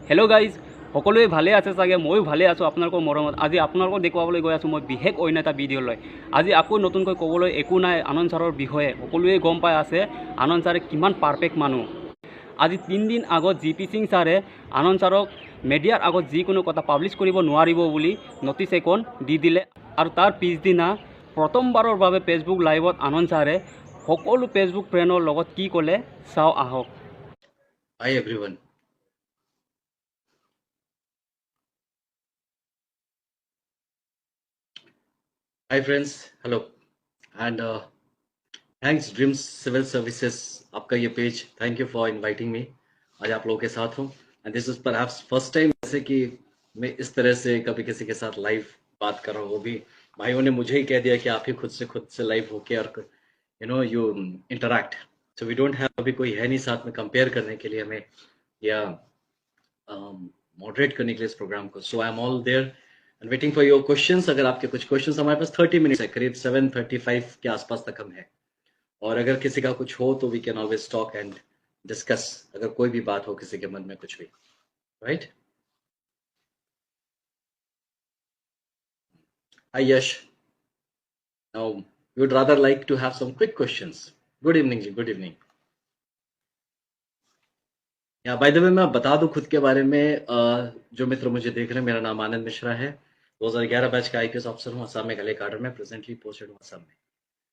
Hello' guys, সকলোৱে ভালে আছে চাগে। ময়ো ভালে আছোঁ আপোনালোকৰ মৰমত। আজি আপোনালোকক দেখুৱাবলৈ গৈ আছোঁ মই বিশেষ অন্য এটা ভিডিঅ' লৈ। আজি আকৌ নতুনকৈ ক'বলৈ একো নাই আনন্দ ছাৰৰ বিষয়ে। সকলোৱে গম পাই আছে আনন্দ ছাৰে কিমান পাৰফেক্ট মানুহ। আজি 3 দিন আগত জিপি সিং ছাৰে আনন্দ ছাৰক মিডিয়াৰ আগত যিকোনো কথা পাব্লিছ কৰিব নোৱাৰিব বুলি নটিছ এখন দি দিলে। আৰু তাৰ পিছদিনা প্ৰথমবাৰৰ বাবে ফেচবুক লাইভত আনন্দ ছাৰে সকলো ফেচবুক ফ্ৰেণ্ডৰ লগত কি ক'লে চাওঁ আহক। Hi everyone. Hi friends. Hello. And thanks Dreams Civil Services. आपका ये page. Thank you for inviting me. आज आप लोगों के साथ हूँ. And this is perhaps first time जैसे कि मैं इस तरह से कभी किसी के साथ लाइव बात कर रहा हूँ. वो भी भाइयों ने मुझे ही कह दिया कि आप ही खुद से लाइव होके और you interact. So we don't have अभी कोई है नहीं साथ में कंपेयर करने के लिए हमें या मॉडरेट करने के लिए इस प्रोग्राम को. So I am all there and waiting for your questions. अगर आपके कुछ क्वेश्चंस, हमारे पास 30 मिनट्स है, करीब 7:35 के आसपास तक हम है. और अगर किसी का कुछ हो तो we can always talk and discuss. अगर कोई भी बात हो किसी के मन में कुछ भी, right? Hi Yash. Now we would rather like to have some quick questions. Good evening ji, good evening. या बाय द वे मैं बता दूं खुद के बारे में, जो मित्र मुझे देख रहे हैं, मेरा नाम आनंद मिश्रा है. 2011 बैच का आईपीएस ऑफिसर हूँ. असम मेघालय काडर में प्रेजेंटली पोस्टेड हूँ असम में.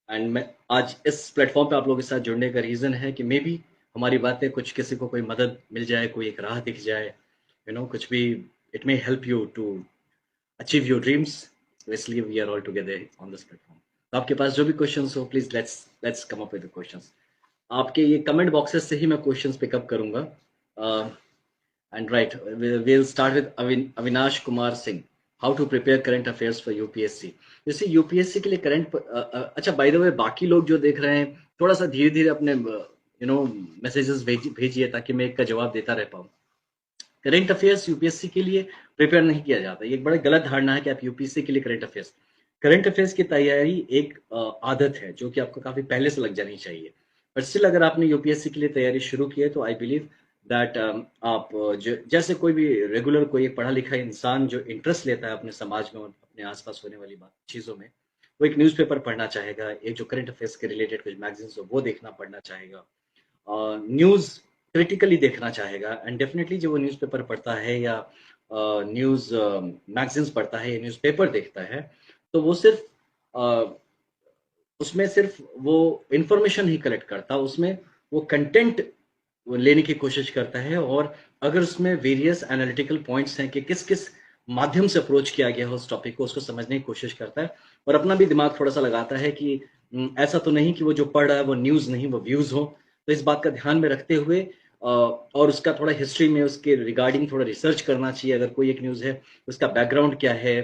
एंड मैं आज इस प्लेटफॉर्म पे आप लोगों के साथ जुड़ने का रीजन है कि मे बी हमारी बातें कुछ किसी को कोई मदद मिल जाए, कोई एक राह दिख जाए, कुछ भी. It may help you to achieve your dreams. इसलिए we are all together on this platform. तो आपके पास जो भी क्वेश्चन हो, please let's come up with the questions. आपके ये कमेंट बॉक्सेस से ही मैं क्वेश्चंस पिकअप करूंगा. And right, we'll start with Avinash Kumar Singh. How to prepare current affairs for UPSC. जैसे यूपीएससी के लिए करंट, अच्छा बाय द वे बाकी लोग जो देख रहे हैं, थोड़ा सा धीरे धीरे अपने मैसेजेस भेजिए ताकि मैं एक का जवाब देता रह पाऊँ. करंट अफेयर्स यूपीएससी के लिए प्रिपेयर नहीं किया जाता. ये एक बड़ा गलत धारणा है कि आप यूपीएससी के लिए करंट अफेयर्स की तैयारी एक आदत है जो कि आपको काफी पहले से लग जानी चाहिए. पर स्टिल अगर आपने यूपीएससी के लिए तैयारी शुरू की है तो आई बिलीव दैट आप जैसे कोई भी रेगुलर कोई पढ़ा लिखा इंसान जो इंटरेस्ट लेता है अपने समाज में और अपने आसपास होने वाली चीजों में, वो एक न्यूज़पेपर पढ़ना चाहेगा, एक जो करंट अफेयर्स के रिलेटेड कुछ मैगजीन्स हो वो देखना पढ़ना चाहेगा, न्यूज क्रिटिकली देखना चाहेगा. एंड डेफिनेटली जो वो न्यूज़पेपर पढ़ता है या न्यूज मैगजीन्स पढ़ता है या न्यूज़पेपर देखता है, तो वो सिर्फ उसमें सिर्फ वो इंफॉर्मेशन ही कलेक्ट करता, उसमें वो कंटेंट लेने की कोशिश करता है. और अगर उसमें वेरियस एनालिटिकल पॉइंट्स हैं कि किस किस माध्यम से अप्रोच किया गया है उस टॉपिक को, उसको समझने की कोशिश करता है और अपना भी दिमाग थोड़ा सा लगाता है कि ऐसा तो नहीं कि वो जो पढ़ रहा है वो न्यूज़ नहीं, वो व्यूज़ हो. तो इस बात का ध्यान में रखते हुए और उसका थोड़ा हिस्ट्री में उसके रिगार्डिंग थोड़ा रिसर्च करना चाहिए. अगर कोई एक न्यूज़ है उसका बैकग्राउंड क्या है,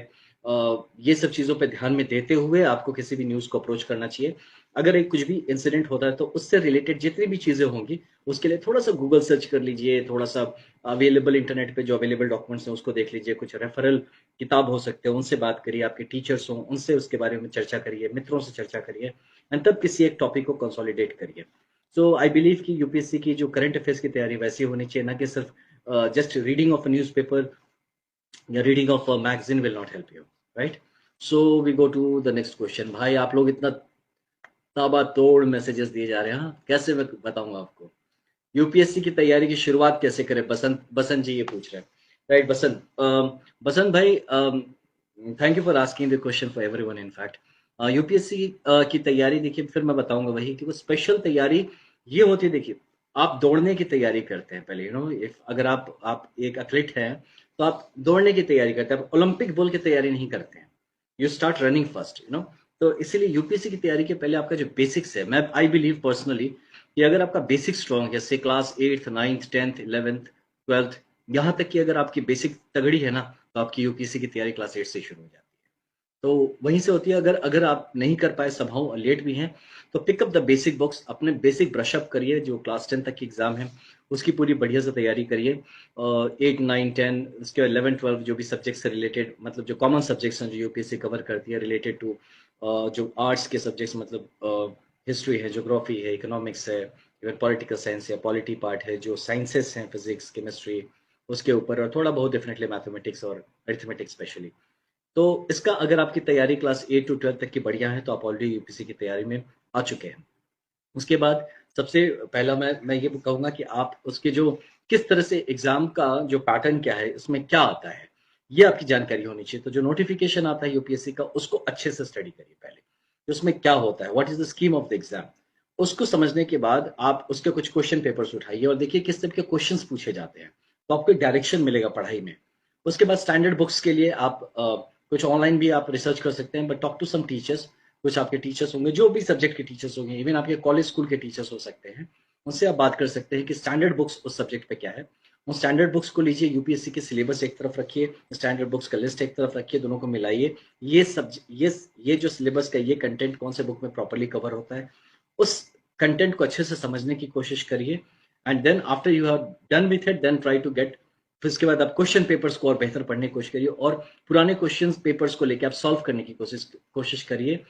ये सब चीज़ों पे ध्यान में देते हुए आपको किसी भी न्यूज़ को अप्रोच करना चाहिए. अगर एक कुछ भी इंसिडेंट होता है तो उससे रिलेटेड जितनी भी चीज़ें होंगी उसके लिए थोड़ा सा गूगल सर्च कर लीजिए, थोड़ा सा अवेलेबल इंटरनेट पे जो अवेलेबल डॉक्यूमेंट्स हैं उसको देख लीजिए, कुछ रेफरल किताब हो सकते हैं उनसे बात करिए, आपके टीचर्स हों उनसे उसके बारे में चर्चा करिए, मित्रों से चर्चा करिए एंड तब किसी एक टॉपिक को कंसोलिडेट करिए. सो आई बिलीव कि यूपीएससी की जो करंट अफेयर्स की तैयारी वैसी होनी चाहिए, ना कि सिर्फ just reading of a newspaper या reading of a magazine will not help you, right? So we go to the next question. भाई आप लोग इतना ताबड़तोड़ मैसेजेस दिए जा रहे हैं, हाँ? कैसे मैं बताऊंगा आपको यूपीएससी की तैयारी की शुरुआत कैसे करें? बसंत जी ये पूछ रहे हैं, राइट? बसंत भाई, thank you for asking the question for everyone. In fact UPSC की तैयारी देखिए, फिर मैं बताऊंगा वही कि वो स्पेशल तैयारी ये होती है. देखिए, आप दौड़ने की तैयारी करते हैं पहले, इफ अगर आप एक एथलीट हैं तो आप दौड़ने की तैयारी करते हैं, आप ओलंपिक बोल की तैयारी नहीं करते हैं. यू स्टार्ट रनिंग फर्स्ट, तो इसीलिए यूपीएससी की तैयारी के पहले आपका जो बेसिक्स है, मैं आई बिलीव पर्सनली कि अगर आपका बेसिक स्ट्रॉन्ग है, जैसे class 8th 9th 10th 11th 12th, यहाँ तक कि अगर आपकी बेसिक तगड़ी है ना, तो आपकी यूपीएससी की तैयारी क्लास 8 से शुरू हो जाती है. तो वहीं से होती है. अगर अगर आप नहीं कर पाए, समहाउ लेट भी हैं, तो पिकअप द बेसिक बुक्स, अपने बेसिक ब्रशअप करिए. जो क्लास 10 तक की एग्जाम है उसकी पूरी बढ़िया से तैयारी करिए. 8 9 10 उसके 11 12 जो भी सब्जेक्ट से रिलेटेड, मतलब जो कॉमन सब्जेक्ट्स हैं जो यूपीएससी कवर करती है रिलेटेड टू जो आर्ट्स के सब्जेक्ट्स, मतलब हिस्ट्री है, ज्योग्राफी है, इकोनॉमिक्स है, इवन पॉलिटिकल साइंस है, पॉलिटी पार्ट है, जो साइंसेस हैं, फिजिक्स केमिस्ट्री उसके ऊपर, और थोड़ा बहुत डेफिनेटली मैथमेटिक्स और अरिथमेटिक्स स्पेशली। तो इसका अगर आपकी तैयारी क्लास 8 टू 12 तक की बढ़िया है तो आप ऑलरेडी यूपीएससी की तैयारी में आ चुके हैं। उसके बाद सबसे पहला मैं ये कहूँगा कि आप उसके जो किस तरह से एग्ज़ाम का जो पैटर्न क्या है, इसमें क्या आता है, ये आपकी जानकारी होनी चाहिए। तो जो नोटिफ़िकेशन आता है यूपीएससी का, उसको अच्छे से स्टडी करिए पहले, कि उसमें क्या होता है, what is the scheme of the exam. उसको समझने के बाद आप उसके कुछ क्वेश्चन पेपर्स उठाइए और देखिए किस टाइप के क्वेश्चंस पूछे जाते हैं, तो आपको एक डायरेक्शन मिलेगा पढ़ाई में। उसके बाद स्टैंडर्ड बुक्स के लिए आप कुछ ऑनलाइन भी आप रिसर्च कर सकते हैं, but talk to some teachers. कुछ आपके टीचर्स होंगे, जो भी सब्जेक्ट के टीचर्स होंगे, इवन आपके कॉलेज स्कूल के टीचर्स हो सकते हैं, उनसे आप बात कर सकते हैं कि स्टैंडर्ड बुक्स उस सब्जेक्ट पे क्या है। उन स्टैंडर्ड बुक्स को लीजिए, यूपीएससी के सिलेबस एक तरफ रखिए, स्टैंडर्ड बुक्स का लिस्ट एक तरफ रखिए, दोनों को मिलाइए। ये सब ये जो सिलेबस का ये कंटेंट कौन से बुक में प्रॉपर्ली कवर होता है, उस कंटेंट को अच्छे से समझने की कोशिश करिए। And then after you have done with it, then try to get, फिर उसके बाद आप क्वेश्चन पेपर्स को और बेहतर पढ़ने की कोशिश करिए, और पुराने क्वेश्चन पेपर्स को लेकर आप सॉल्व करने की कोशिश करिए।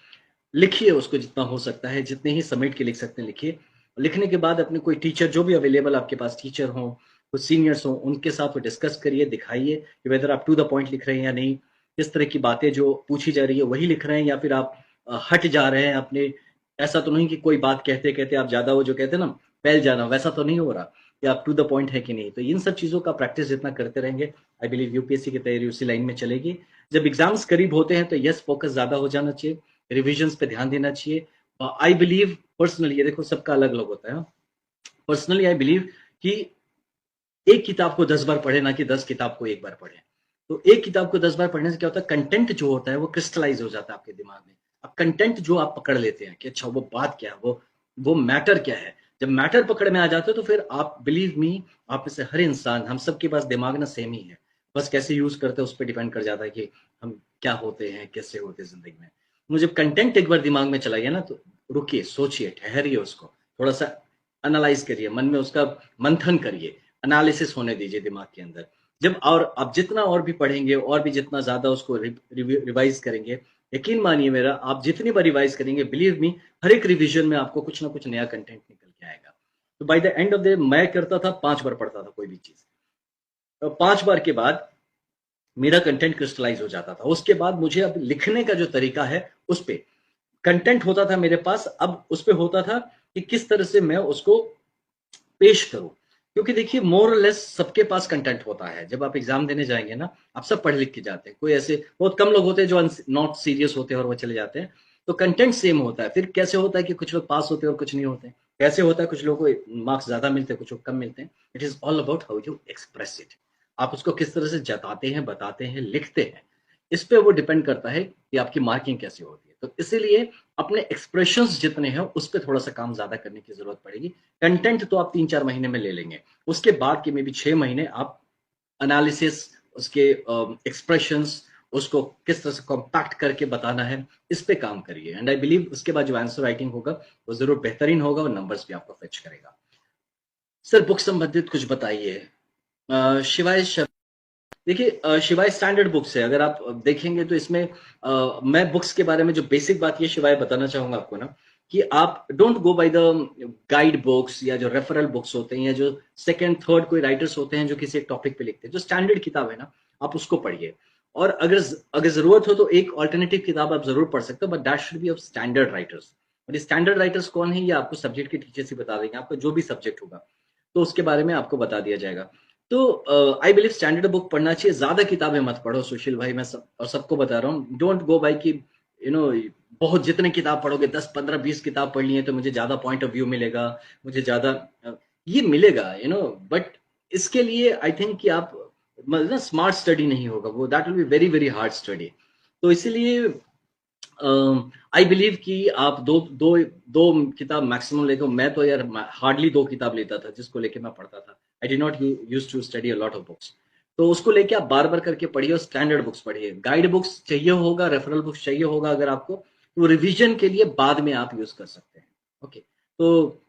लिखिए उसको जितना हो सकता है, जितने ही समेट के लिख सकते हैं लिखिए। लिखने के बाद अपने कोई टीचर, जो भी अवेलेबल आपके पास टीचर हों, कुछ सीनियर्स हों, उनके साथ डिस्कस करिए, दिखाइए कि वेदर आप टू द पॉइंट लिख रहे हैं या नहीं, किस तरह की बातें जो पूछी जा रही है वही लिख रहे हैं, या फिर आप हट जा रहे हैं अपने। ऐसा तो नहीं कि कोई बात कहते कहते आप ज्यादा, वो जो कहते हैं ना, फैल जाना, वैसा तो नहीं हो रहा, कि आप टू द पॉइंट है कि नहीं। तो इन सब चीजों का प्रैक्टिस जितना करते रहेंगे, आई बिलीव यूपीएससी की तैयारी उसी लाइन में चलेगी। जब एग्जाम्स करीब होते हैं तो यस, फोकस ज्यादा हो जाना चाहिए, रिविजन्स पे ध्यान देना चाहिए। आई बिलीव पर्सनली, ये देखो सबका अलग अलग होता है, पर्सनली आई बिलीव कि एक किताब को 10 बार पढ़े, ना कि 10 किताब को एक बार पढ़े। तो एक किताब को 10 बार पढ़ने से क्या होता है, कंटेंट जो होता है वो क्रिस्टलाइज हो जाता है आपके दिमाग में। अब कंटेंट जो आप पकड़ लेते हैं कि अच्छा वो बात क्या है, वो मैटर क्या है, जब मैटर पकड़ में आ जाते हो तो फिर आप बिलीव मी, आप में से हर इंसान, हम सबके पास दिमाग ना सेम ही है, बस कैसे यूज करते हैं उस पर डिपेंड कर जाता है कि हम क्या होते हैं, कैसे होते हैं जिंदगी में। मुझे कंटेंट एक बार दिमाग में चला गया ना, तो रुकिए, सोचिए, ठहरिए, उसको थोड़ा सा एनालाइज करिए, मन में उसका मंथन करिए, एनालिसिस होने दीजिए दिमाग के अंदर। जब और आप जितना और भी पढ़ेंगे, और भी जितना ज्यादा उसको रिवाइज करेंगे, यकीन मानिए मेरा, आप जितनी बार रिवाइज करेंगे, बिलीव मी, हर एक रिवीजन में आपको कुछ ना कुछ नया कंटेंट निकल के आएगा। तो by the end of the, मैं करता था 5 बार पढ़ता था कोई भी चीज, तो 5 बार के बाद मेरा कंटेंट क्रिस्टलाइज हो जाता था। उसके बाद मुझे अब लिखने का जो तरीका है, उस पे कंटेंट होता था मेरे पास, अब उस पे होता था कि किस तरह से मैं उसको पेश करूं। क्योंकि देखिए, मोर लेस सबके पास कंटेंट होता है। जब आप एग्जाम देने जाएंगे ना, आप सब पढ़ लिख के जाते हैं, कोई ऐसे बहुत कम लोग होते हैं जो नॉट सीरियस होते हैं और वो चले जाते हैं। तो कंटेंट सेम होता है। फिर कैसे होता है कि कुछ लोग पास होते हैं और कुछ नहीं होते हैं, कैसे होता है कुछ लोगों को मार्क्स ज्यादा मिलते हैं, कुछ लोग कम मिलते हैं। It is all about how you express it, आप उसको किस तरह से जताते हैं, बताते हैं, लिखते हैं, इस पे वो डिपेंड करता है कि आपकी मार्किंग कैसी होती है। तो इसीलिए अपने एक्सप्रेशंस जितने हैं उस पर थोड़ा सा काम ज्यादा करने की जरूरत पड़ेगी। कंटेंट तो आप 3-4 महीने में ले लेंगे, उसके बाद के में भी 6 महीने आप एनालिसिस, उसके एक्सप्रेशंस, उसको किस तरह से कॉम्पैक्ट करके बताना है, इस पे काम करिए। एंड आई बिलीव उसके बाद जो आंसर राइटिंग होगा वो जरूर बेहतरीन होगा और नंबर्स भी आपको फेच करेगा। सर बुक संबंधित कुछ बताइए। शिवाय देखिए, शिवाय स्टैंडर्ड बुक्स है, अगर आप देखेंगे तो इसमें मैं बुक्स के बारे में जो बेसिक बात ये शिवाय बताना चाहूंगा आपको ना, कि आप don't go by the guide books, या जो रेफरल बुक्स होते हैं, या जो सेकंड थर्ड कोई राइटर्स होते हैं जो किसी एक टॉपिक पे लिखते हैं। जो स्टैंडर्ड किताब है ना, आप उसको पढ़िए। और अगर अगर जरूरत हो तो एक ऑल्टरनेटिव किताब आप जरूर पढ़ सकते हो, but that should be of standard writers. और ये स्टैंडर्ड राइटर्स कौन है, ये आपको सब्जेक्ट के टीचर से बता देंगे, आपका जो भी सब्जेक्ट होगा तो उसके बारे में आपको बता दिया जाएगा। तो आई बिलीव स्टैंडर्ड बुक पढ़ना चाहिए, ज्यादा किताबें मत पढ़ो सुशील भाई, मैं और सबको बता रहा हूँ, डोंट गो बाय कि यू नो बहुत जितने किताब पढ़ोगे, 10-15-20 किताब पढ़ ली है तो मुझे ज्यादा पॉइंट ऑफ व्यू मिलेगा, मुझे ज्यादा ये मिलेगा, बट इसके लिए आई थिंक कि आप मतलब स्मार्ट स्टडी नहीं होगा वो, that will be very very hard study. तो इसीलिए आई बिलीव कि आप दो दो दो किताब मैक्सिमम लेते हो। मैं तो यार हार्डली 2 किताब लेता था जिसको लेके मैं पढ़ता था। I did not use to study a lot of books. तो उसको लेके आप बार बार करके पढ़िए और स्टैंडर्ड बुक्स पढ़िए। गाइड बुक्स चाहिए होगा, रेफरल बुक्स चाहिए होगा अगर आपको, तो रिवीजन के लिए बाद में आप यूज कर सकते हैं। ओके, तो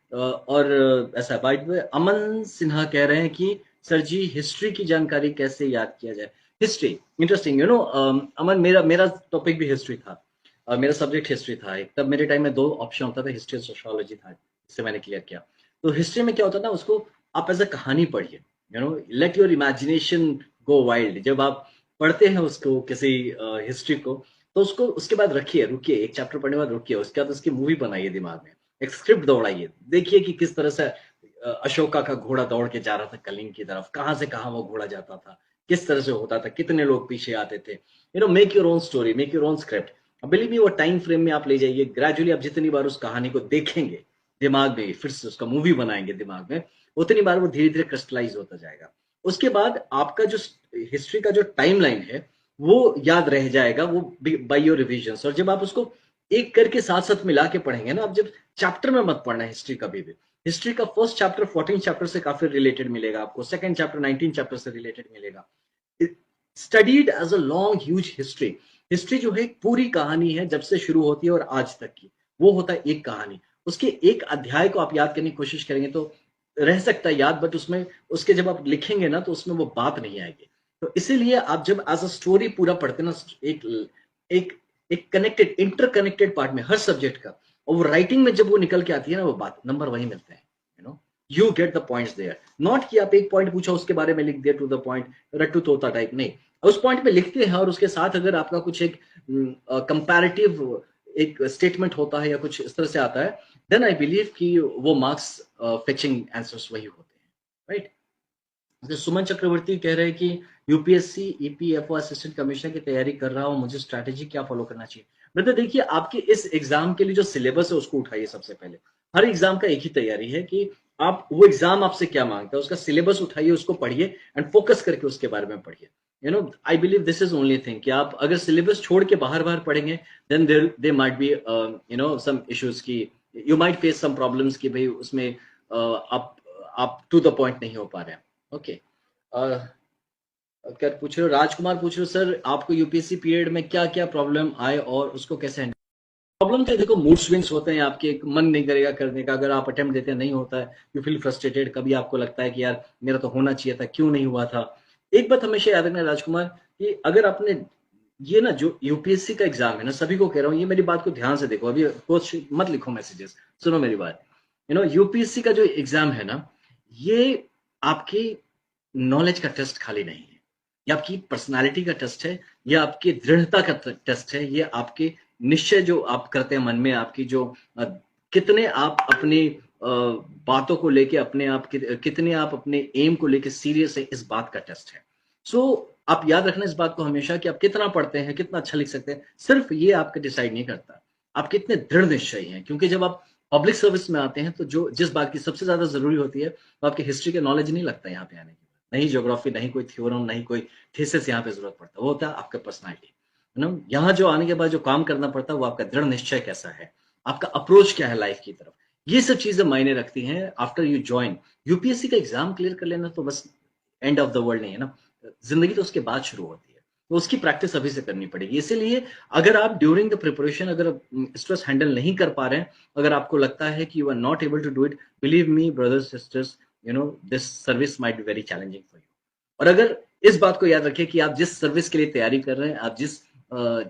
और ऐसा बाय द वे, अमन सिन्हा कह रहे हैं कि सर जी हिस्ट्री की जानकारी कैसे याद किया जाए। हिस्ट्री इंटरेस्टिंग, अमन, मेरा मेरा टॉपिक भी हिस्ट्री था। मेरा सब्जेक्ट हिस्ट्री था एक, तब मेरे टाइम में 2 ऑप्शन होता था, हिस्ट्री और सोशियोलॉजी था, जिससे मैंने क्लियर किया। तो हिस्ट्री में क्या होता था, उसको आप एज अ कहानी पढ़िए, let your imagination go wild. जब आप पढ़ते हैं उसको किसी हिस्ट्री को, तो उसको उसके बाद रखिए, रुकिए, एक चैप्टर पढ़ने के बाद रुकिए, उसके बाद उसकी मूवी बनाइए दिमाग में, एक स्क्रिप्ट दौड़ाइए, देखिए कि किस तरह से अशोका का घोड़ा दौड़ के जा रहा था कलिंग की तरफ, कहाँ से कहाँ वो घोड़ा जाता था, किस तरह से होता था, कितने लोग पीछे आते थे। Make your own story, make your own script. Believe me, वो टाइम फ्रेम में आप ले जाइए, ग्रेजुअली आप जितनी बार उस कहानी को देखेंगे दिमाग में, फिर से उसका मूवी बनाएंगे दिमाग में, उतनी बार वो धीरे धीरे क्रिस्टलाइज होता जाएगा। उसके बाद आपका जो हिस्ट्री का जो टाइमलाइन है वो याद रह जाएगा, वो बाय योर रिविजन्स। और जब आप उसको एक करके साथ साथ मिला के पढ़ेंगे ना, आप जब चैप्टर में मत पढ़ना हिस्ट्री कभी भी। हिस्ट्री का फर्स्ट चैप्टर 14 चैप्टर से काफी रिलेटेड मिलेगा आपको, सेकंड चैप्टर 19 चैप्टर से रिलेटेड मिलेगा। Studied as a long huge history. History जो है एक पूरी कहानी है, जब से शुरू होती है और आज तक की, वो होता है एक कहानी। उसके एक अध्याय को आप याद करने की कोशिश करेंगे तो रह सकता है याद, बट उसमें उसके जब आप लिखेंगे ना तो उसमें वो बात नहीं आएगी। तो इसीलिए आप जब एज अ स्टोरी पूरा पढ़ते ना, एक एक एक कनेक्टेड इंटरकनेक्टेड पार्ट में हर सब्जेक्ट का, और वो राइटिंग में जब वो निकल के आती है ना, वो बात नंबर वही मिलते हैं। You get the points there, not कि आप एक पॉइंट पूछा उसके बारे में लिख दिया टू द पॉइंट, रट्टू तोता टाइप नहीं। उस पॉइंट पे लिखते हैं और उसके साथ अगर आपका कुछ एक कंपैरेटिव एक स्टेटमेंट होता है या कुछ इस तरह से आता है, देन आई बिलीव कि वो मार्क्स फेचिंग आंसर्स वही होते हैं, राइट। सुमन चक्रवर्ती कह रहे हैं कि यूपीएससी ईपीएफओ असिस्टेंट कमिश्नर की तैयारी कर रहा हूं, मुझे स्ट्रैटेजी क्या फॉलो करना चाहिए। मतलब देखिए, आपके इस एग्जाम के लिए जो सिलेबस है उसको उठाइए सबसे पहले। हर एग्जाम का एक ही तैयारी है कि आप वो एग्जाम आपसे क्या मांगता है, उसका सिलेबस उठाइए, उसको पढ़िए एंड फोकस करके उसके बारे में पढ़िए। I believe this is only thing कि आप अगर सिलेबस छोड़ के बाहर बाहर पढ़ेंगे, then there might be some issues की, you might face some problems कि भाई उसमें आप टू द पॉइंट नहीं हो पा रहे हैं। ओके, क्या पूछ रहे हो, राजकुमार पूछ रहे हो, सर आपको यूपीएससी पीरियड में क्या क्या प्रॉब्लम आए और उसको कैसे हैंडल। प्रॉब्लम तो देखो, मूड स्विंग्स होते हैं आपके, मन नहीं करेगा करने का, अगर आप अटेम्प्ट देते हैं नहीं होता है, यू फील फ्रस्ट्रेटेड, कभी आपको लगता है कि यार मेरा तो होना चाहिए था, क्यों नहीं हुआ था। एक बात हमेशा याद रखना राजकुमार, कि अगर आपने ये ना जो यूपीएससी का एग्जाम है ना, सभी को कह रहा हूँ, ये मेरी बात को ध्यान से देखो, अभी कुछ मत लिखो मैसेजेस, सुनो मेरी बात। यूपीएससी का जो एग्जाम है ना, ये आपकी नॉलेज का टेस्ट खाली नहीं है, ये आपकी पर्सनालिटी का टेस्ट है, ये आपकी दृढ़ता का टेस्ट है, ये आपके निश्चय जो आप करते हैं मन में, आपकी जो कितने आप अपनी बातों को लेके, अपने आप कितने आप अपने एम को लेके सीरियस है, इस बात का टेस्ट है। सो आप याद रखना इस बात को हमेशा, कि आप कितना पढ़ते हैं, कितना अच्छा लिख सकते हैं, सिर्फ ये आपका डिसाइड नहीं करता, आप कितने दृढ़ निश्चयी हैं। क्योंकि जब आप पब्लिक सर्विस में आते हैं तो जो जिस बात की सबसे ज्यादा जरूरी होती है, वो आपकी हिस्ट्री का नॉलेज नहीं लगता यहाँ पे आने के बाद, नहीं ज्योग्राफी, नहीं कोई थ्योरम, नहीं कोई थीसिस यहाँ पे जरूरत पड़ता, वो होता है आपका पर्सनालिटी। यहाँ जो आने के बाद जो काम करना पड़ता है, वो आपका दृढ़ निश्चय कैसा है, आपका अप्रोच क्या है लाइफ की तरफ, ये सब चीजें मायने रखती हैं। आफ्टर यू ज्वाइन यूपीएससी का एग्जाम क्लियर कर लेना तो बस एंड ऑफ द वर्ल्ड नहीं है ना, जिंदगी तो उसके बाद शुरू होती है, तो उसकी प्रैक्टिस अभी से करनी पड़ेगी। इसीलिए अगर आप ड्यूरिंग द प्रिपरेशन अगर स्ट्रेस हैंडल नहीं कर पा रहे हैं, अगर आपको लगता है कि you are not able to do it, believe me brothers sisters, this service might be very challenging for you. और अगर इस बात को याद रखिए कि आप जिस सर्विस के लिए तैयारी कर रहे हैं, आप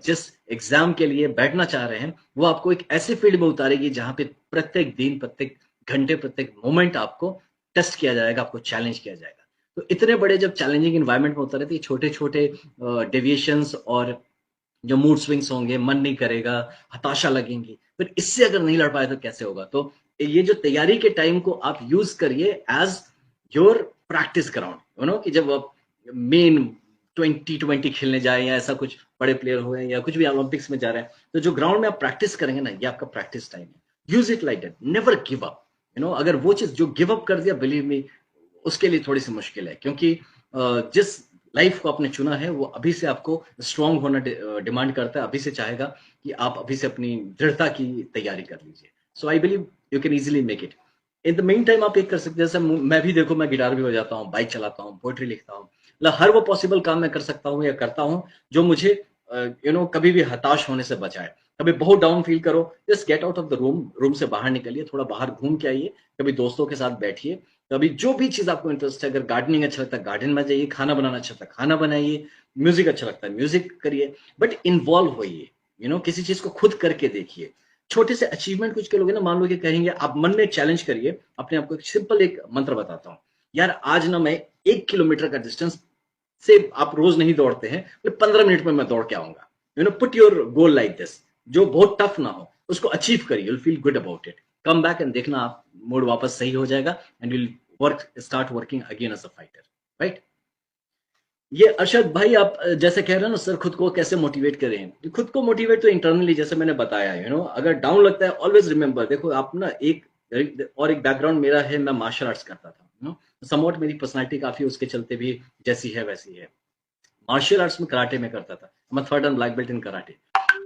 जिस एग्जाम के लिए बैठना चाह रहे हैं, वो आपको एक ऐसे फील्ड में उतारेगी जहां पे प्रत्येक दिन, प्रत्येक घंटे, प्रत्येक मोमेंट आपको टेस्ट किया जाएगा, आपको चैलेंज किया जाएगा। तो इतने बड़े जब चैलेंजिंग इन्वायरमेंट में उतारे, तो छोटे छोटे डेविएशंस और जो मूड स्विंग्स होंगे, मन नहीं करेगा, हताशा लगेंगी, फिर इससे अगर नहीं लड़ पाए तो कैसे होगा। तो ये जो तैयारी के टाइम को आप यूज करिए एज योर प्रैक्टिस ग्राउंड, कि जब आप मेन 2020 खेलने जाए या ऐसा कुछ बड़े प्लेयर हुए या कुछ भी ओलंपिक्स में जा रहे हैं, तो जो ग्राउंड में आप प्रैक्टिस करेंगे ना, ये आपका प्रैक्टिस टाइम है। Use it like that, never give up. अगर वो चीज जो गिव अप कर दिया, बिलीव मी, उसके लिए थोड़ी सी मुश्किल है, क्योंकि जिस लाइफ को आपने चुना है वो अभी से आपको स्ट्रांग होना डिमांड करता है, अभी से चाहेगा कि आप अभी से अपनी दृढ़ता की तैयारी कर लीजिए। So I believe you can easily make it. In the main time आप एक कर सकते हैं, जैसे मैं भी देखो, मैं गिटार भी बजाता हूँ, बाइक चलाता हूँ, पोएट्री लिखता हूँ, मतलब हर वो पॉसिबल काम मैं कर सकता हूँ या करता हूँ जो मुझे कभी भी हताश होने से बचाए। कभी बहुत डाउन फील करो, just get out of the room से बाहर निकलिए, थोड़ा बाहर घूम के आइए, कभी दोस्तों के साथ बैठिए, कभी जो भी चीज आपको इंटरेस्ट है, अगर गार्डनिंग अच्छा लगता है गार्डन में जाइए, खाना बनाना अच्छा लगता है खाना बनाइए, म्यूजिक अच्छा लगता है म्यूजिक करिए, बट इन्वॉल्व होइए, किसी चीज को खुद करके देखिए। छोटे से अचीवमेंट कुछ करोगे ना, मान लो कि कहेंगे, आप मन में चैलेंज करिए अपने आप को। एक सिंपल एक मंत्र बताता हूँ, यार आज ना मैं 1 किलोमीटर का डिस्टेंस से आप रोज नहीं दौड़ते हैं, 15 मिनट में मैं दौड़ के आऊंगा। Put your goal like this, जो बहुत टफ ना हो, उसको अचीव करिए, you'll feel good about it, come back and देखना आप मूड वापस सही हो जाएगा and you'll start working again as a fighter, right. ये अरशद भाई आप जैसे कह रहे हैं ना सर खुद को कैसे मोटिवेट करें, खुद को मोटिवेट तो इंटरनली जैसे मैंने बताया, अगर डाउन लगता है ऑलवेज रिमेंबर, देखो आप ना एक बैकग्राउंड मेरा है, मैं मार्शल आर्ट्स करता था, समवॉट मेरी पर्सनालिटी काफी उसके चलते भी जैसी है वैसी है। मार्शल आर्ट्स में कराटे में करता था, मैं 3rd and black belt in karate.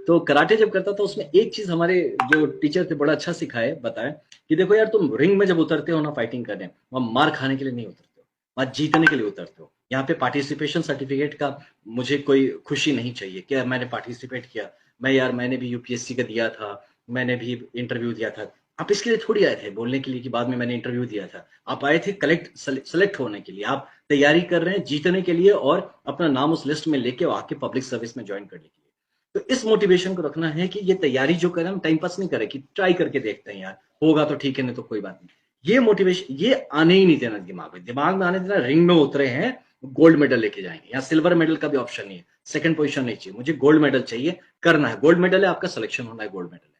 तो कराटे जब करता था उसमें एक चीज हमारे जो टीचर थे बड़ा अच्छा सिखाए, बताए कि देखो यार तुम रिंग में जब उतरते हो ना फाइटिंग करने, वहां मार खाने के लिए नहीं उतरते हो, वहां जीतने के लिए उतरते हो। यहाँ पे पार्टिसिपेशन सर्टिफिकेट का मुझे कोई खुशी नहीं चाहिए कि मैंने पार्टिसिपेट किया, मैंने भी यूपीएससी का दिया था, मैंने भी इंटरव्यू दिया था। आप इसके लिए थोड़ी आए थे बोलने के लिए कि बाद में मैंने इंटरव्यू दिया था, आप आए थे सेलेक्ट होने के लिए, आप तैयारी कर रहे हैं जीतने के लिए और अपना नाम उस लिस्ट में लेके आके पब्लिक सर्विस में ज्वाइन करने के लिए। तो इस मोटिवेशन को रखना है कि ये तैयारी जो करें हम टाइम पास नहीं करें कि ट्राई करके देखते हैं यार, होगा तो ठीक है नहीं तो कोई बात नहीं। ये मोटिवेशन ये आने ही नहीं देना दिमाग में आने देना। रिंग में उतरे हैं, गोल्ड मेडल लेके जाएंगे, यहाँ सिल्वर मेडल का भी ऑप्शन नहीं है, सेकंड पोजीशन नहीं चाहिए, मुझे गोल्ड मेडल चाहिए, करना है, गोल्ड मेडल है, आपका सिलेक्शन होना है, गोल्ड मेडल है।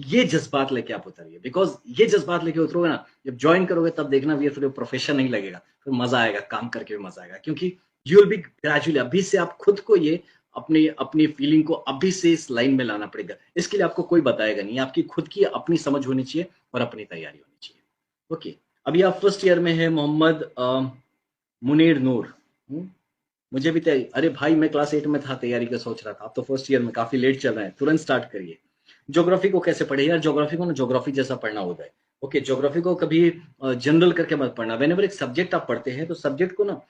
ये जज्बात लेके आप उतरिए, बिकॉज ये जज्बात लेके उतरोगे ना, जब ज्वाइन करोगे तब देखना भी फिर प्रोफेशन नहीं लगेगा, फिर मजा आएगा, काम करके भी मजा आएगा, क्योंकि यू विल बी ग्रेजुअली, अभी से आप खुद को ये अपनी अपनी फीलिंग को अभी से इस लाइन में लाना पड़ेगा। इसके लिए आपको कोई बताएगा नहीं, आपकी खुद की अपनी समझ होनी चाहिए और अपनी तैयारी होनी चाहिए। ओके, अभी आप फर्स्ट ईयर में है, मोहम्मद मुनीर नूर। मुझे भी तैयारी, अरे भाई मैं क्लास 8 में था, तैयारी का सोच रहा था, आप तो फर्स्ट ईयर में, काफी लेट चल रहे हैं, तुरंत स्टार्ट करिए। ज्योग्राफी को कैसे पढ़े यार, ज्योग्राफी को ना ज्योग्राफी जैसा पढ़ना होता है। ओके, ज्योग्राफी को कभी जनरल करके मत पढ़ना। व्हेनेवर एक सब्जेक्ट आप पढ़ते हैं तो सब्जेक्ट को ना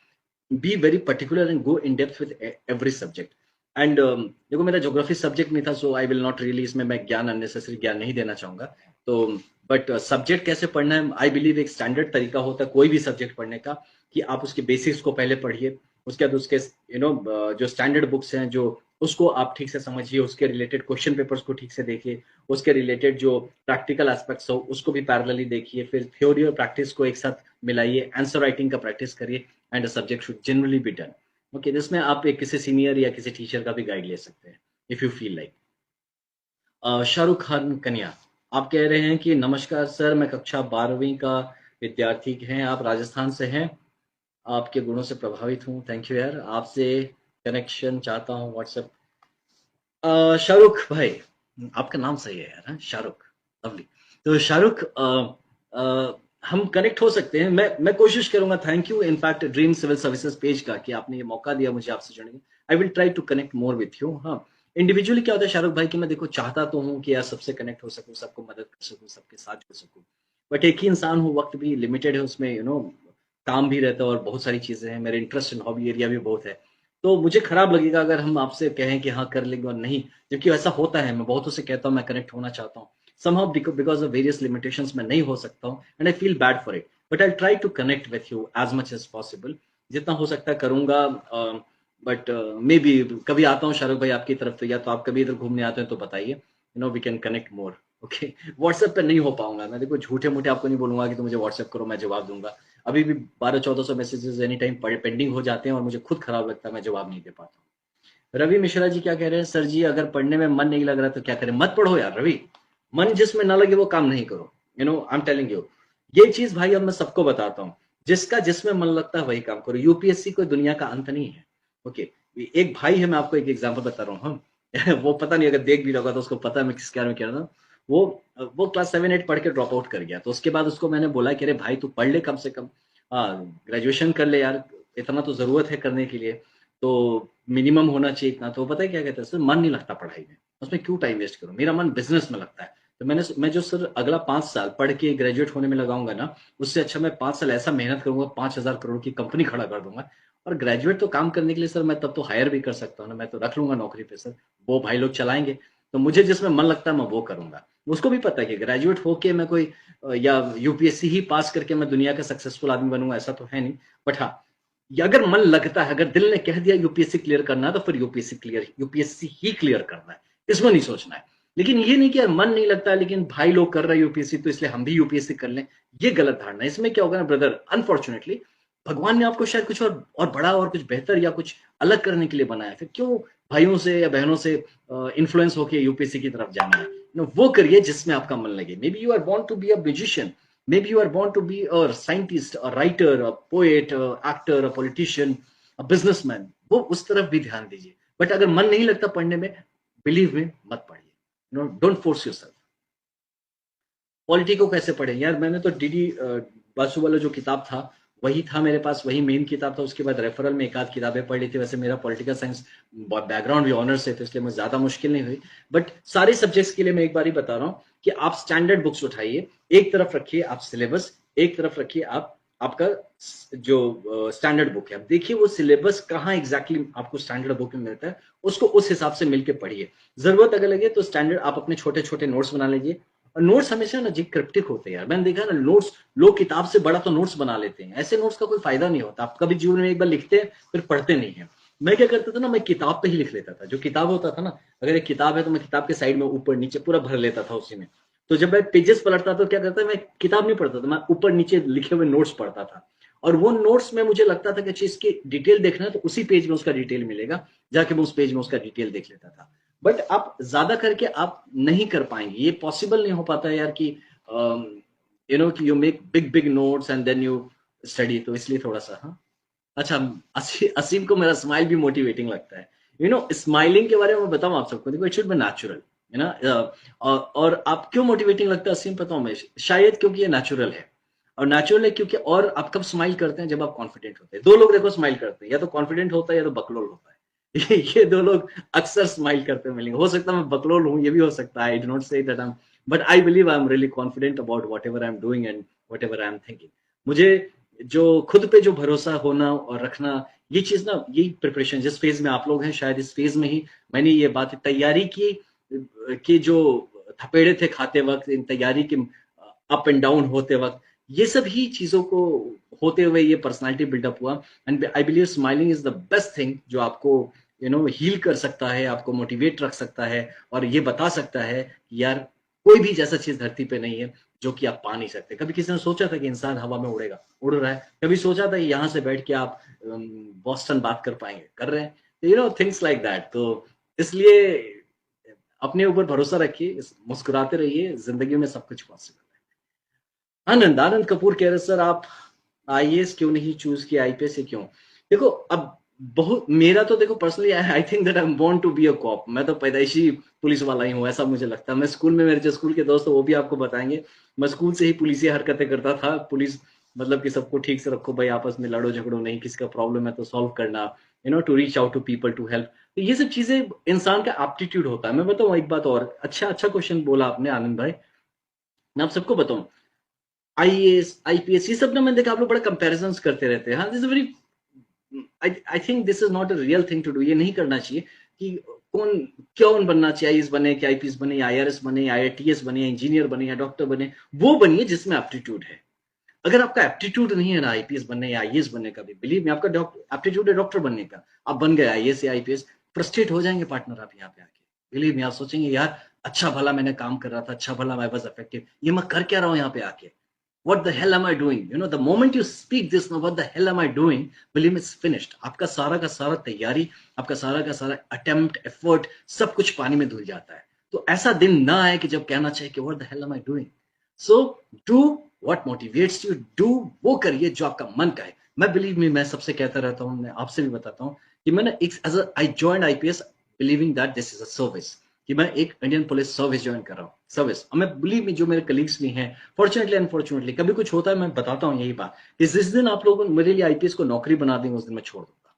be very particular and go in depth with every subject. And देखो मेरा ज्योग्राफी सब्जेक्ट नहीं था, सो आई विल नॉट रियली इसमें मैं ज्ञान अननेसेसरी ज्ञान नहीं देना चाहूंगा। तो बट सब्जेक्ट कैसे पढ़ना है, आई बिलीव एक स्टैंडर्ड तरीका होता है कोई भी सब्जेक्ट पढ़ने का, कि आप उसके बेसिक्स को पहले पढ़िए, उसके बाद उसके जो स्टैंडर्ड बुक्स हैं जो उसको आप ठीक से समझिए, उसके रिलेटेड क्वेश्चन पेपर्स को ठीक से देखिए, उसके रिलेटेड जो प्रैक्टिकल एस्पेक्ट्स हो उसको भी पैरेलली देखिए, फिर थ्योरी और प्रैक्टिस को एक साथ मिलाइए, आंसर राइटिंग का प्रैक्टिस करिए, and subject should generally be done. Okay, जिसमें आप एक किसी सीनियर या किसी टीचर का भी गाइड ले सकते हैं if you feel like. Shahrukh Khan कन्या, आप कह रहे हैं कि नमस्कार सर, मैं कक्षा 12वीं का विद्यार्थी हैं, आप राजस्थान से हैं, आपके गुणों से प्रभावित हूँ, थैंक यू यार, आपसे कनेक्शन चाहता हूँ व्हाट्सएप। शाहरुख भाई, आपका नाम सही है यार, शाहरुख, लवली। तो शाहरुख हम कनेक्ट हो सकते हैं, मैं कोशिश करूंगा, thank you in fact dream civil services page का कि आपने ये मौका दिया मुझे आपसे जुड़ने का। I will try to connect more with you. हाँ, इंडिविजुअली क्या होता है शाहरुख भाई कि मैं देखो चाहता तो हूँ कि यार सबसे कनेक्ट हो सकूँ, सबको मदद कर सकूँ, सबके साथ जुड़ सकूँ, बट एक ही इंसान हूँ, वक्त भी लिमिटेड है, उसमें काम भी रहता है और बहुत सारी चीजें हैं, मेरे इंटरेस्ट एंड हॉबी एरिया भी बहुत है। तो मुझे खराब लगेगा अगर हम आपसे कहें कि हाँ कर लेंगे और नहीं, जबकि ऐसा होता है, मैं बहुतों से कहता हूँ मैं कनेक्ट होना चाहता हूँ, somehow because of various limitations मैं नहीं हो सकता हूँ, and I feel bad for it, but I'll try to connect with you as much as possible, जितना हो सकता है करूंगा। बट मे बी कभी आता हूँ शाहरुख भाई आपकी तरफ, तो या तो आप कभी इधर घूमने आते हैं तो बताइए, we can connect more. Okay, WhatsApp पे नहीं हो पाऊंगा मैं, देखो झूठे मूठे आपको नहीं बोलूंगा कि तो मुझे व्हाट्सएप करो मैं जवाब दूंगा, अभी भी 1200-1400 मैसेजेस एनी टाइम पेंडिंग हो जाते हैं और मुझे खुद खराब लगता है, मैं जवाब नहीं दे पाता हूँ। रवि मिश्रा जी क्या कह रहे हैं, सर जी अगर पढ़ने में मन नहीं लग रहा तो क्या करें, मत पढ़ो यार रवि, मन जिसमें ना लगे वो काम नहीं करो, आई एम टेलिंग यू ये चीज भाई, अब मैं सबको बताता हूँ, जिसका जिसमें मन लगता है वही काम करो, यूपीएससी कोई दुनिया का अंत नहीं है। ओके, एक भाई है, मैं आपको एक एग्जांपल बता रहा हूँ, वो पता नहीं अगर देख भी रहा होगा तो उसको पता है मैं किस क्या में कह रहा हूँ। वो क्लास 7-8 पढ़ के ड्रॉप आउट कर गया, तो उसके बाद उसको मैंने बोला कि अरे भाई तू पढ़ ले कम से कम, ग्रेजुएशन कर ले यार, इतना तो जरूरत है करने के लिए, तो मिनिमम होना चाहिए इतना। तो पता है क्या कहते हैं, सर मन नहीं लगता पढ़ाई में, उसमें क्यों टाइम वेस्ट करूं, मेरा मन बिजनेस में लगता है। तो मैं जो सर अगला 5 साल पढ़ के ग्रेजुएट होने में लगाऊंगा ना, उससे अच्छा मैं 5 साल ऐसा मेहनत करूंगा, 5,000 करोड़ की कंपनी खड़ा कर दूंगा। और ग्रेजुएट तो काम करने के लिए सर मैं तब तो हायर भी कर सकता हूँ ना, मैं तो रख लूंगा नौकरी पे सर, वो भाई लोग चलाएंगे। तो मुझे जिसमें मन लगता है मैं वो करूंगा। उसको भी पता है कि ग्रेजुएट होके मैं कोई या यूपीएससी ही पास करके मैं दुनिया का सक्सेसफुल आदमी बनूंगा, ऐसा तो है नहीं। बट हाँ, अगर मन लगता है, अगर दिल ने कह दिया यूपीएससी क्लियर करना है तो फिर यूपीएससी ही क्लियर करना है, इसमें नहीं सोचना है। लेकिन ये नहीं कि यार मन नहीं लगता लेकिन भाई लोग कर रहे हैं यूपीएससी तो इसलिए हम भी यूपीएससी कर लें, ये गलत धारणा है। इसमें क्या होगा ना ब्रदर, अनफॉर्चुनेटली भगवान ने आपको शायद कुछ और बड़ा और कुछ बेहतर या कुछ अलग करने के लिए बनाया, फिर क्यों भाइयों से या बहनों से इन्फ्लुएंस होके यूपीएससी की तरफ जाना है? वो करिए जिसमें आपका मन लगे। Maybe you are born to be a musician, maybe you are born to be a scientist, a writer, a poet, actor, a politician, a businessman, वो उस तरफ भी ध्यान दीजिए। बट अगर मन नहीं लगता पढ़ने में, बिलीव में मत पढ़िए, डोंट फोर्स योरसेल्फ। पॉलिटी को कैसे पढ़े यार? मैंने तो डीडी बासु वाला जो किताब था वही था मेरे पास, वही मेन किताब था। उसके बाद रेफरल में एक आध किताबें पढ़ ली थी। वैसे मेरा पॉलिटिकल साइंस बैकग्राउंड भी ऑनर्स है, तो इसलिए मुझे ज्यादा मुश्किल नहीं हुई। बट सारे सब्जेक्ट्स के लिए मैं एक बार ही बता रहा हूँ कि आप स्टैंडर्ड बुक्स उठाइए, एक तरफ रखिए आप सिलेबस, एक तरफ रखिए आप आपका जो स्टैंडर्ड बुक है। अब देखिए वो सिलेबस कहाँ एग्जैक्टली आपको स्टैंडर्ड बुक में मिलता है, उसको उस हिसाब से मिलकर पढ़िए। जरूरत अगर लगे तो स्टैंडर्ड आप अपने छोटे छोटे नोट्स बना लीजिए। और नोट्स हमेशा ना जी क्रिप्टिक होते हैं यार, मैंने देखा ना, नोट्स लोग किताब से बड़ा तो नोट्स बना लेते हैं। ऐसे नोट्स का कोई फायदा नहीं होता। आप कभी जीवन में एक बार लिखते हैं फिर पढ़ते नहीं है। मैं क्या करता था ना, मैं किताब पे ही लिख लेता था। जो किताब होता था ना, अगर एक किताब है तो मैं किताब के साइड में ऊपर नीचे पूरा भर लेता था उसी में। तो जब मैं पेजेस पलटता तो क्या करता, मैं किताब नहीं पढ़ता था, मैं ऊपर नीचे लिखे हुए नोट्स पढ़ता था। और वो नोट्स में मुझे लगता था कि चीज की डिटेल देखना है तो उसी पेज में उसका डिटेल मिलेगा, जाके मैं उस पेज में उसका डिटेल देख लेता था। बट आप ज्यादा करके आप नहीं कर पाएंगे, ये पॉसिबल नहीं हो पाता है यार कि कि you make big big notes and then you study. तो इसलिए थोड़ा सा, हाँ। अच्छा, असीम को मेरा स्माइल भी मोटिवेटिंग लगता है। स्माइलिंग के बारे में मैं बताऊं आप सबको, देखो इट शुड बी नेचुरल, है ना। और आप क्यों मोटिवेटिंग लगता है असीम, पता हूं मैं, शायद क्योंकि ये नेचुरल है। और नेचुरल है क्योंकि, और आप कब स्माइल करते हैं? जब आप कॉन्फिडेंट होते हैं। दो लोग देखो स्माइल करते हैं, या तो कॉन्फिडेंट होता है या तो बकलोल होता है। ये दो लोग अक्सर स्माइल करते हैं मिलेंगे। हो सकता है मैं बकलोल हूं, ये भी हो सकता है, I do not say that I M, but I believe I am really confident about what ever I am doing and what ever I am thinking. मुझे जो खुद पे जो भरोसा होना और रखना, ये चीज ना, यही प्रिपरेशन जिस फेज में आप लोग हैं, शायद इस फेज में ही मैंने ये बात तैयारी की जो थपेड़े थे खाते वक्त, इन तैयारी के अप एंड डाउन होते वक्त, ये सब ही चीजों को होते हुए ये पर्सनालिटी बिल्डअप हुआ। And I believe smiling is the best thing जो आपको हील कर सकता है, आपको मोटिवेट रख सकता है, और ये बता सकता है कि यार कोई भी जैसा चीज धरती पे नहीं है जो कि आप पा नहीं सकते। कभी किसी ने सोचा था कि इंसान हवा में उड़ेगा? उड़ रहा है। कभी सोचा था कि यहाँ से बैठ के आप बॉस्टन बात कर पाएंगे? कर रहे हैं। Things like that. तो इसलिए अपने ऊपर भरोसा रखिए, मुस्कुराते रहिए, जिंदगी में सब कुछ पॉसिबल है। आनंद आनंद कपूर कह रहे सर आप आईएएस क्यों नहीं चूज किया, आईपीएस से क्यों? देखो अब बहुत, मेरा तो देखो personally I think that I am born to be a cop. मैं तो पैदाइशी पुलिस वाला ही हूँ, ऐसा मुझे लगता है। मैं स्कूल में, मेरे जो स्कूल के दोस्त हैं वो भी आपको बताएंगे, मैं स्कूल से ही पुलिस हरकतें करता था। पुलिस मतलब कि सबको ठीक से रखो भाई, आपस में लड़ो झगड़ो नहीं, किसी का प्रॉब्लम है तो सॉल्व करना, to reach out to people, to help. तो ये सब चीजें इंसान का एप्टीट्यूड होता है। मैं बताऊँ एक बात और, अच्छा अच्छा क्वेश्चन बोला आपने आनंद भाई। मैं आप सबको बताऊं, आईएएस आईपीएस ये सब ना, मैंने देखा आप लोग बड़ा कंपैरिजंस करते रहते हैं। हाँ, this is very, I think this is not a real thing to do. ये नहीं करना चाहिए कि कौन कौन बनना चाहिए, आईएएस बने कि आईपीएस बने या आईआरएस बने या आईआईटीएस बने या इंजीनियर बने या डॉक्टर बने। वो बनिए जिसमें एप्टीट्यूड है। अगर आपका एप्टीट्यूड नहीं है ना आईपीएस बनने या आईएएस बनने का, भी बिलीव में आपका एप्टीट्यूड है डॉक्टर बनने का, आप बन गए आईएएस या आईपीएस, फ्रस्ट्रेट हो जाएंगे पार्टनर आप यहाँ पे आके। बिलीव में आप सोचेंगे यार अच्छा भला मैंने काम कर रहा था, अच्छा भला मैं वाज इफेक्टिव, ये मैं कर क्या रहा हूँ यहाँ पे आके? what the hell am I doing? The moment you speak this now, what the hell am I doing? Believe me, it's finished. आपका सारा तैयारी, आपका सारा attempt, effort, सब कुछ पानी में धुल जाता है। तो ऐसा दिन ना आए कि जब कहना चाहिए कि what the hell am I doing? So do what motivates you, do वो करिए जो आपका मन का है। मैं बिलीव में, मैं सबसे कहता रहता हूँ, मैं आपसे भी बताता हूँ कि मैंने एक I joined IPS believing that this is a service, कि मैं एक इंडियन पुलिस सर्विस ज्वाइन कर रहा हूँ। सर्विस, मैं बिलीव में, जो मेरे कलीग्स भी हैं, फॉर्चुनेटली अनफॉर्चुनेटली कभी कुछ होता है मैं बताता हूँ यही बात कि जिस दिन आप लोगों मेरे लिए आईपीएस को नौकरी बना देंगे उस दिन मैं छोड़ दूंगा।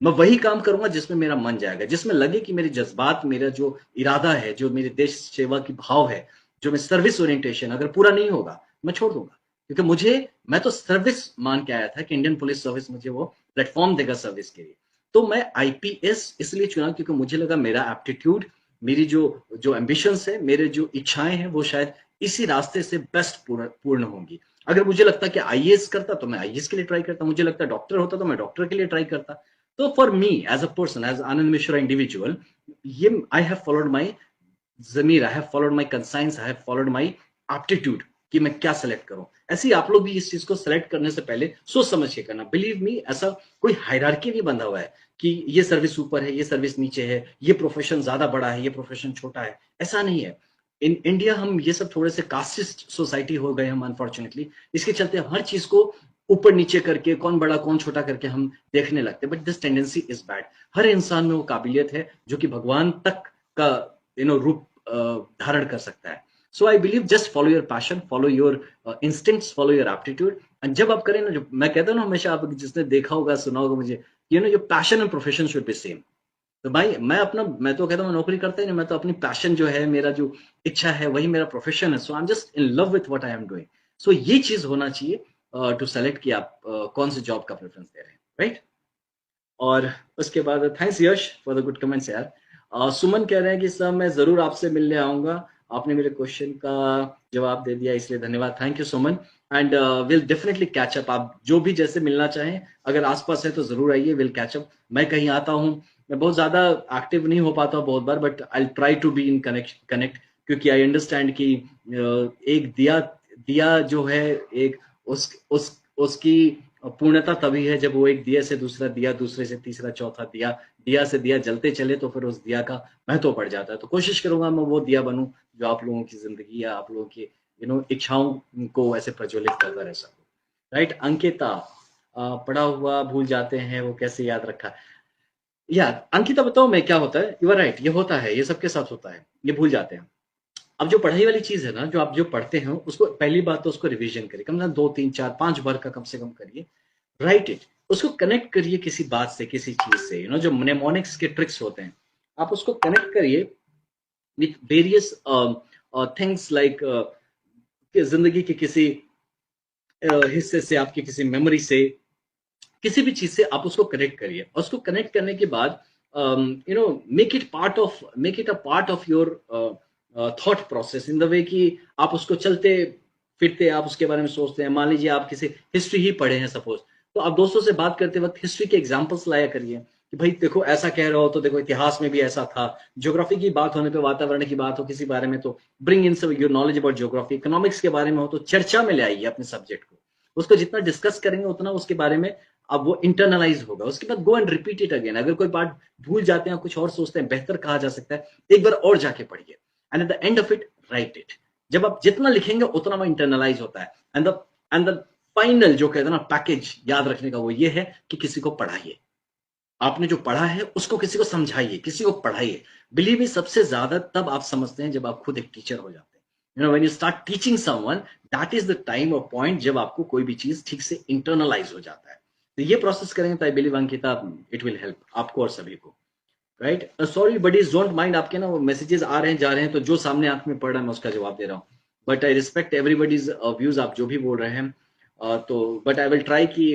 मैं वही काम करूंगा जिसमें मेरा मन जाएगा, जिसमें लगे कि मेरे जज्बात, मेरा जो इरादा है, जो मेरे देश सेवा की भाव है, जो मेरे सर्विस ओरिएंटेशन अगर पूरा नहीं होगा मैं छोड़ दूंगा। क्योंकि मैं तो सर्विस मान के आया था कि इंडियन पुलिस सर्विस मुझे वो प्लेटफॉर्म देगा सर्विस के लिए। तो मैं आईपीएस इसलिए चुना क्योंकि मुझे लगा मेरा एप्टीट्यूड, मेरी जो जो एम्बिशंस है, मेरे जो इच्छाएं हैं, वो शायद इसी रास्ते से बेस्ट पूर्ण होंगी। अगर मुझे लगता कि आईएएस करता तो मैं आईएएस के लिए ट्राई करता, मुझे लगता डॉक्टर होता तो मैं डॉक्टर के लिए ट्राई करता। तो for me as a person, as Anand Mishra individual, ये आई हैव फॉलोड माई जमीर, I have followed my conscience, I have followed my aptitude कि मैं क्या सेलेक्ट करूं। ऐसे ही आप लोग भी इस चीज को सेलेक्ट करने से पहले सोच समझ के करना। बिलीव मी, ऐसा कोई हायरार्की नहीं बंधा हुआ है कि ये सर्विस ऊपर है, ये सर्विस नीचे है, ये प्रोफेशन ज्यादा बड़ा है, ये प्रोफेशन छोटा है, ऐसा नहीं है। इन इंडिया हम ये सब थोड़े से कास्टिस्ट सोसाइटी हो गए हम अनफॉर्चुनेटली। इसके चलते हम हर चीज को ऊपर नीचे करके, कौन बड़ा कौन छोटा करके हम देखने लगते हैं। But this tendency is bad. हर इंसान में वो काबिलियत है जो कि भगवान तक का रूप धारण कर सकता है। So I believe just follow your passion, follow your instincts, follow your aptitude. And जब आप करें ना, जो मैं कहता हूँ ना हमेशा, आप जिसने देखा होगा सुना होगा मुझे, your passion and profession should be same. तो भाई मैं तो कहता हूँ मैं नौकरी करता ही नहीं, मैं तो अपनी पैशन जो है, मेरा जो इच्छा है, वही मेरा प्रोफेशन है। So I am just in love with what I am doing. So ये चीज होना चाहिए टू सेलेक्ट कि आप कौन सी जॉब का प्रेफरेंस दे रहे हैं, राइट। और उसके बाद thanks Yash for the good comments यार। सुमन कह रहे हैं कि सर मैं जरूर आपसे मिलने आऊंगा, आपने मेरे क्वेश्चन का जवाब दे दिया, इसलिए धन्यवाद। Thank you Suman. And will definitely catch up. आप जो भी जैसे मिलना चाहें, अगर आसपास है तो जरूर आइए, विल कैच अप। मैं कहीं आता हूँ, मैं बहुत ज्यादा एक्टिव नहीं हो पाता हूँ बहुत बार, but I try to be in connect, क्योंकि आई अंडरस्टैंड कि एक दिया दिया जो है, एक उसकी पूर्णता तभी है जब वो एक दिया से दूसरा दिया, दूसरे से तीसरा चौथा दिया, दिया से दिया जलते चले, तो फिर उस दिया का महत्व बढ़ जाता है। तो कोशिश करूंगा मैं वो दिया बनूं जो आप लोगों की जिंदगी या आप लोगों की इच्छाओं को ऐसे प्रज्वलित करता रह सकूं, राइट। अंकिता, पढ़ा हुआ भूल जाते हैं वो कैसे याद रखा। यार अंकिता बताओ मैं, क्या होता है, यू आर राइट, ये होता है, ये सबके साथ होता है, ये भूल जाते हैं। अब जो पढ़ाई वाली चीज है ना, जो आप जो पढ़ते हैं, उसको पहली बात तो उसको रिवीजन करिए, कम से कम 2 3 4 5 बार का कम से कम करिए। राइट इट, उसको कनेक्ट करिए किसी बात से, किसी चीज से, जो mnemonics के ट्रिक्स होते हैं, आप उसको कनेक्ट करिए विथ वेरियस थिंग्स लाइक जिंदगी के किसी हिस्से से, आपकी किसी मेमोरी से, किसी भी चीज से आप उसको कनेक्ट करिए। और उसको कनेक्ट करने के बाद make it a part of your thought process, in the way कि आप उसको चलते फिरते आप उसके बारे में सोचते हैं। मान लीजिए आप किसी हिस्ट्री ही पढ़े हैं सपोज, तो आप दोस्तों से बात करते वक्त हिस्ट्री के एग्जाम्पल्स लाया करिए कि भाई देखो ऐसा कह रहे हो तो देखो इतिहास में भी ऐसा था। ज्योग्राफी की बात होने पे, वातावरण की बात हो किसी बारे में, तो ब्रिंग इन सब your knowledge about geography. Economics के बारे में हो तो चर्चा में ले आइए अपने सब्जेक्ट को। उसको जितना डिस्कस करेंगे उतना उसके बारे में अब वो इंटरनलाइज होगा। उसके बाद go and repeat it again. अगर कोई बात भूल जाते हैं, कुछ और सोचते हैं बेहतर कहा जा सकता है, एक बार और जाके पढ़िए। And at the end of it right it. जब आप जितना लिखेंगे उतना वो इंटरनलाइज होता है। एंड द फाइनल जो कहते हैं ना पैकेज याद रखने का, वो ये है कि किसी को पढ़ाइए। आपने जो पढ़ा है उसको किसी को समझाइए, किसी को पढ़ाइए। बिलीव मी, सबसे ज्यादा तब आप समझते हैं जब आप खुद एक टीचर हो जाते हैं। When you start teaching someone, that is the time और पॉइंट जब आपको कोई भी चीज ठीक से इंटरनलाइज हो जाता है। तो ये प्रोसेस करेंगे तो I believe Ankita, it will help आपको और सभी को, right. Sorry buddies, don't mind, आपके ना मैसेजेस आ रहे हैं जा रहे हैं, तो जो सामने आंख में पड़ रहा है मैं उसका जवाब दे रहा हूँ। But I respect everybody's views, आप जो भी बोल रहे हैं। तो बट आई विल ट्राई कि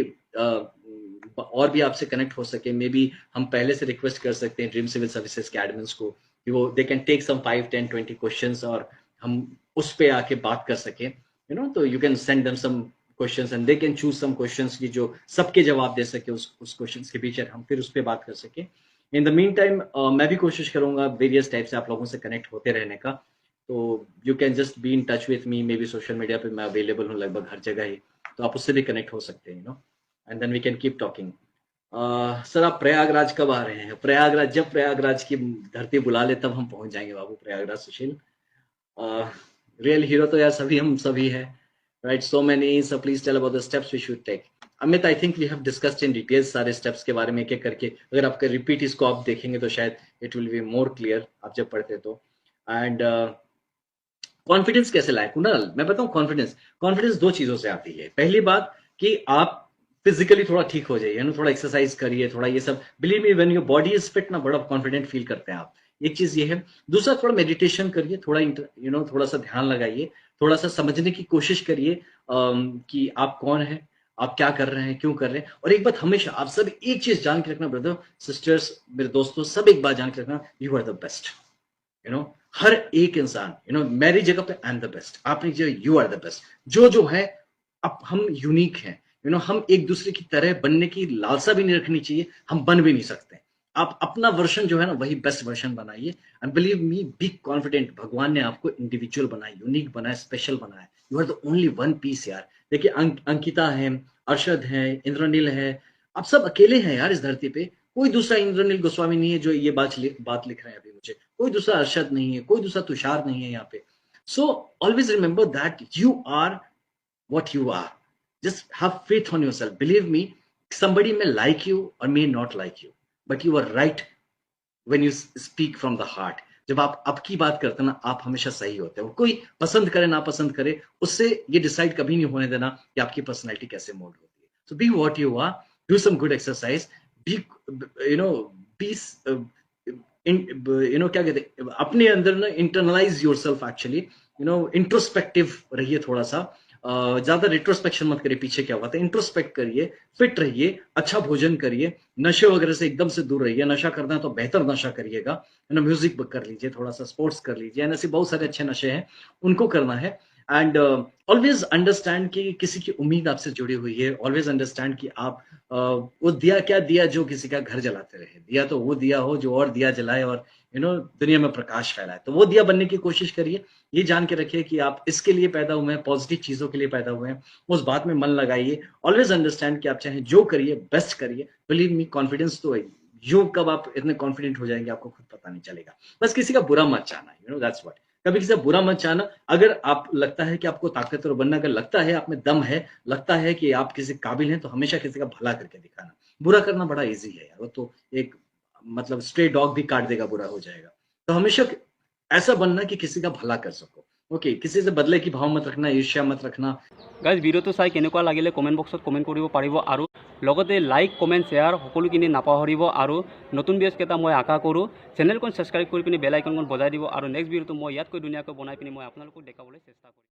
और भी आपसे कनेक्ट हो सके। मे बी हम पहले से रिक्वेस्ट कर सकते हैं ड्रीम सिविल सर्विसेज के एडमिन्स को कि वो they can take some 5 10 20 questions, और हम उस पे आके बात कर सके। तो you can send them some questions and they can choose some questions की जो सबके जवाब दे सके उस क्वेश्चंस के पीछे, हम फिर उस पर बात कर सके। इन द मीन टाइम मैं भी कोशिश करूंगा वेरियस टाइप से आप लोगों से कनेक्ट होते रहने का। तो you can just be in touch with me, may be social media पे मैं अवेलेबल हूँ लगभग हर जगह ही, तो आप उससे भी कनेक्ट हो सकते हैं। And then we can keep talking. Sir आप प्रयागराज कब आ रहे हैं? प्रयागराज, जब प्रयागराज की धरती बुला ले तब हम पहुंच जाएंगे बाबू प्रयागराज। सुशील, रियल हीरो तो यार हम सभी है, right. So many, so please tell about the steps we should take. Amit, I think we have discussed in detail सारे स्टेप्स के बारे में एक एक करके। अगर आपका रिपीट इसको आप देखेंगे तो शायद it will be more clear आप जब पढ़ते तो। एंड कॉन्फिडेंस कैसे लाए कुणाल? मैं बताऊं, कॉन्फिडेंस 2 चीजों से आती है। पहली बात कि आप फिजिकली थोड़ा ठीक हो जाइए, थोड़ा एक्सरसाइज करिए, थोड़ा ये सब। Believe me, when your body is fit ना, बड़ा कॉन्फिडेंट फील करते हैं आप। एक चीज ये है। दूसरा, थोड़ा मेडिटेशन करिए, थोड़ा थोड़ा सा ध्यान लगाइए, थोड़ा सा समझने की कोशिश करिए कि आप कौन है, आप क्या कर रहे हैं, क्यों कर रहे हैं। और एक बात हमेशा आप सब एक चीज जान के रखना, ब्रदर सिस्टर्स, मेरे दोस्तों, सब एक बात जान के रखना, यू आर द बेस्ट। हर एक इंसान, मेरी जगह पे आई एम द बेस्ट, आपकी जगह यू आर द बेस्ट। जो है, अब हम यूनिक हैं। हम एक दूसरे की तरह बनने की लालसा भी नहीं रखनी चाहिए, हम बन भी नहीं सकते। आप अपना वर्जन जो है ना, वही बेस्ट वर्जन बनाइए। And believe me, be confident, भगवान ने आपको इंडिविजुअल बनाया, यूनिक बनाया, स्पेशल बनाया। You are the only one piece यार। देखिए अंकिता है, अरशद है, इंद्रनील है, आप सब अकेले हैं यार इस धरती पे। कोई दूसरा इंद्रनील गोस्वामी नहीं है जो ये बात लिख रहे हैं अभी मुझे, कोई दूसरा अरशद नहीं है, कोई दूसरा तुषार नहीं है यहाँ पे। So always remember that you are what you are. Just have faith on yourself. Believe me, somebody may like you or may not like you, but you are right when you speak from the heart. जब आप आपकी बात करते हैं ना, आप हमेशा सही होते हो। कोई पसंद करे ना पसंद करे, उससे ये डिसाइड कभी नहीं होने देना कि आपकी पर्सनैलिटी कैसे मोल्ड होती है। So be what you are, do some good exercise, be you know be क्या कहते हैं, अपने अंदर ना इंटरनलाइज योरसेल्फ एक्चुअली, इंट्रोस्पेक्टिव रहिए थोड़ा सा। ज्यादा रिट्रोस्पेक्शन मत करिए, पीछे क्या हुआ था, इंट्रोस्पेक्ट करिए, फिट रहिए, अच्छा भोजन करिए, नशे वगैरह से एकदम से दूर रहिए। नशा करना है तो बेहतर नशा करिएगा, म्यूजिक कर लीजिए, थोड़ा सा स्पोर्ट्स कर लीजिए, ऐसे बहुत सारे अच्छे नशे हैं, उनको करना है। एंड ऑलवेज अंडरस्टैंड कि किसी की उम्मीद आपसे जुड़ी हुई है। ऑलवेज अंडरस्टैंड कि आप वो दिया क्या दिया जो किसी का घर जलाते रहे, दिया तो वो दिया हो जो और दिया जलाए और दुनिया में प्रकाश फैलाए। तो वो दिया बनने की कोशिश करिए। ये जान के रखिए कि आप इसके लिए पैदा हुए हैं, पॉजिटिव चीजों के लिए पैदा हुए हैं, उस बात में मन लगाइए। ऑलवेज अंडरस्टैंड कि आप चाहे जो करिए बेस्ट करिए। बिलीव मी, कॉन्फिडेंस तो है, जो कब आप इतने कॉन्फिडेंट हो जाएंगे आपको खुद पता नहीं चलेगा। बस किसी का बुरा मत चाहना, दैट्स व्हाट। कभी किसी का बुरा मत चाहना। अगर आप लगता है कि आपको ताकतवर बनना, अगर लगता है आप में दम है, लगता है कि आप किसी काबिल हैं, तो हमेशा किसी का भला करके दिखाना। बुरा करना बड़ा इजी है यार, वो तो एक मतलब स्ट्रे डॉग भी काट देगा, बुरा हो जाएगा। तो हमेशा ऐसा बनना कि किसी का भला कर सको। ओके, किसी से बदले की भाव मत रखना, ईर्ष्या मत रखना। গাইজ ভিডিঅ'টো চাই কেনেকুৱা লাগিলে কমেণ্ট বক্সত কমেণ্ট কৰিব পাৰিব, আৰু লগতে লাইক কমেণ্ট শ্বেয়াৰ সকলোখিনি নাপাহৰিব। আৰু নতুন ভিডিঅ'ছকেইটা মই আশা কৰোঁ চেনেলখন ছাবস্ক্ৰাইব কৰি পিনি বেল আইকনখন বজাই দিব, আৰু নেক্সট ভিডিঅ'টো মই ইয়াতকৈ ধুনীয়াকৈ বনাই পিনি মই আপোনালোকক দেখাবলৈ চেষ্টা কৰিম।